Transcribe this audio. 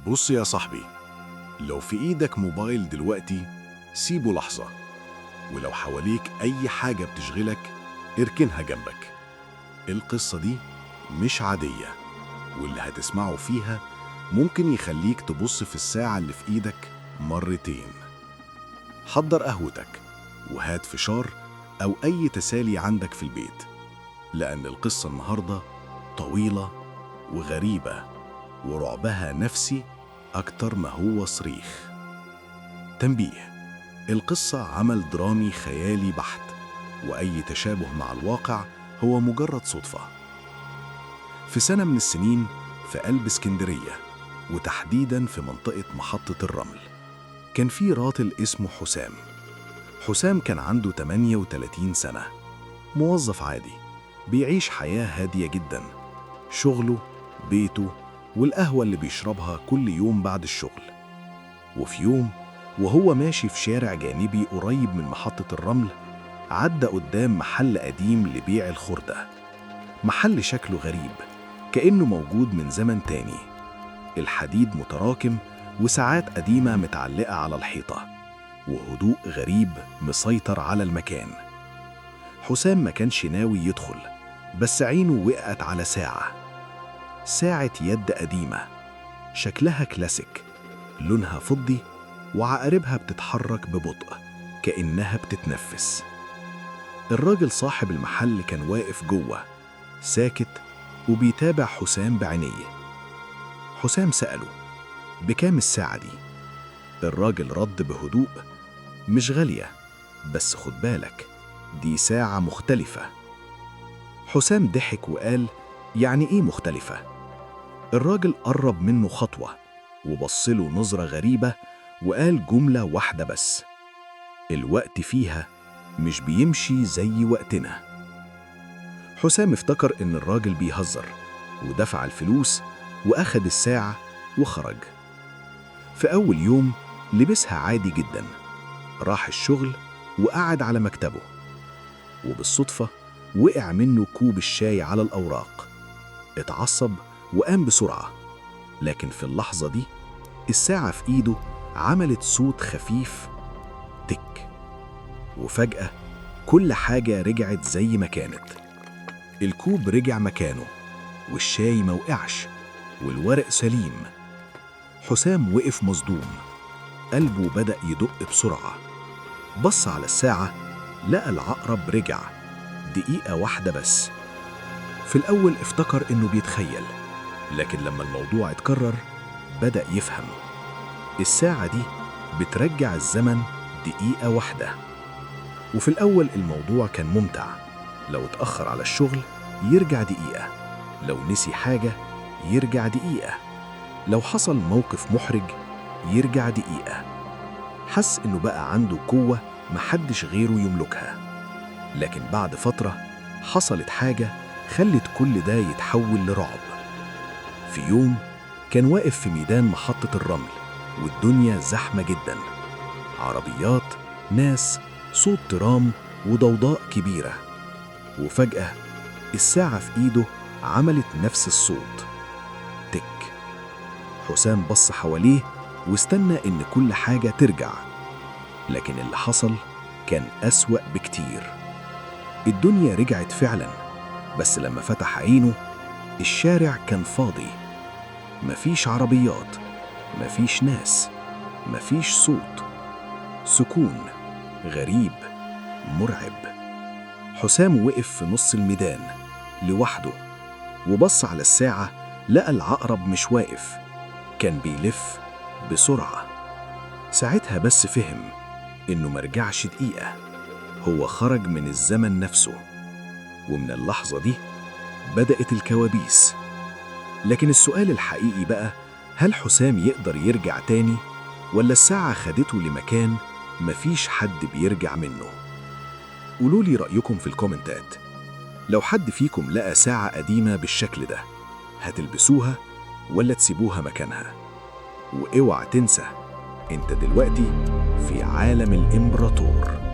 بص يا صاحبي، لو في إيدك موبايل دلوقتي سيبه لحظة، ولو حواليك أي حاجة بتشغلك اركنها جنبك. القصة دي مش عادية، واللي هتسمعه فيها ممكن يخليك تبص في الساعة اللي في إيدك مرتين. حضر قهوتك وهات فشار أو أي تسالي عندك في البيت، لأن القصة النهاردة طويلة وغريبة ورعبها نفسي أكتر ما هو صريخ. تنبيه: القصة عمل درامي خيالي بحت، وأي تشابه مع الواقع هو مجرد صدفة. في سنة من السنين في قلب اسكندرية، وتحديداً في منطقة محطة الرمل، كان في راجل اسمه حسام. حسام كان عنده 38 سنة، موظف عادي بيعيش حياة هادية جداً، شغله، بيته، والقهوة اللي بيشربها كل يوم بعد الشغل. وفي يوم وهو ماشي في شارع جانبي قريب من محطة الرمل، عدى قدام محل قديم لبيع الخردة. محل شكله غريب، كأنه موجود من زمن تاني. الحديد متراكم وساعات قديمة متعلقة على الحيطة، وهدوء غريب مسيطر على المكان. حسام ما كانش ناوي يدخل، بس عينه وقعت على ساعة يد قديمة، شكلها كلاسيك، لونها فضي وعقاربها بتتحرك ببطء كأنها بتتنفس. الراجل صاحب المحل كان واقف جوه ساكت وبيتابع حسام بعينيه. حسام سأله: بكام الساعة دي؟ الراجل رد بهدوء: مش غالية، بس خد بالك دي ساعة مختلفة. حسام ضحك وقال: يعني إيه مختلفة؟ الراجل قرب منه خطوة وبصله نظرة غريبة وقال جملة واحدة بس: الوقت فيها مش بيمشي زي وقتنا. حسام افتكر إن الراجل بيهزر ودفع الفلوس وأخد الساعة وخرج. في أول يوم لبسها عادي جدا، راح الشغل وقعد على مكتبه، وبالصدفة وقع منه كوب الشاي على الأوراق. اتعصب وقام بسرعة، لكن في اللحظة دي الساعة في إيده عملت صوت خفيف تك، وفجأة كل حاجة رجعت زي ما كانت. الكوب رجع مكانه، والشاي موقعش، والورق سليم. حسام وقف مصدوم، قلبه بدأ يدق بسرعة. بص على الساعة، لقى العقرب رجع دقيقة واحدة بس. في الأول افتكر إنه بيتخيل، لكن لما الموضوع اتكرر بدأ يفهم. الساعة دي بترجع الزمن دقيقة واحدة. وفي الأول الموضوع كان ممتع، لو اتأخر على الشغل يرجع دقيقة، لو نسي حاجة يرجع دقيقة، لو حصل موقف محرج يرجع دقيقة. حس إنه بقى عنده قوة محدش غيره يملكها. لكن بعد فترة حصلت حاجة خلت كل ده يتحول لرعب. في يوم كان واقف في ميدان محطة الرمل، والدنيا زحمة جدا، عربيات، ناس، صوت ترام وضوضاء كبيرة. وفجأة الساعة في إيده عملت نفس الصوت، تك. حسام بص حواليه واستنى إن كل حاجة ترجع، لكن اللي حصل كان أسوأ بكتير. الدنيا رجعت فعلا، بس لما فتح عينه الشارع كان فاضي، مفيش عربيات، مفيش ناس، مفيش صوت، سكون غريب مرعب. حسام وقف في نص الميدان لوحده وبص على الساعة، لقى العقرب مش واقف، كان بيلف بسرعة. ساعتها بس فهم إنه مرجعش دقيقة، هو خرج من الزمن نفسه. ومن اللحظة دي بدأت الكوابيس. لكن السؤال الحقيقي بقى، هل حسام يقدر يرجع تاني، ولا الساعة خدته لمكان مفيش حد بيرجع منه؟ قولولي رأيكم في الكومنتات. لو حد فيكم لقى ساعة قديمة بالشكل ده، هتلبسوها ولا تسيبوها مكانها؟ واوعى تنسى، انت دلوقتي في عالم الإمبراطور.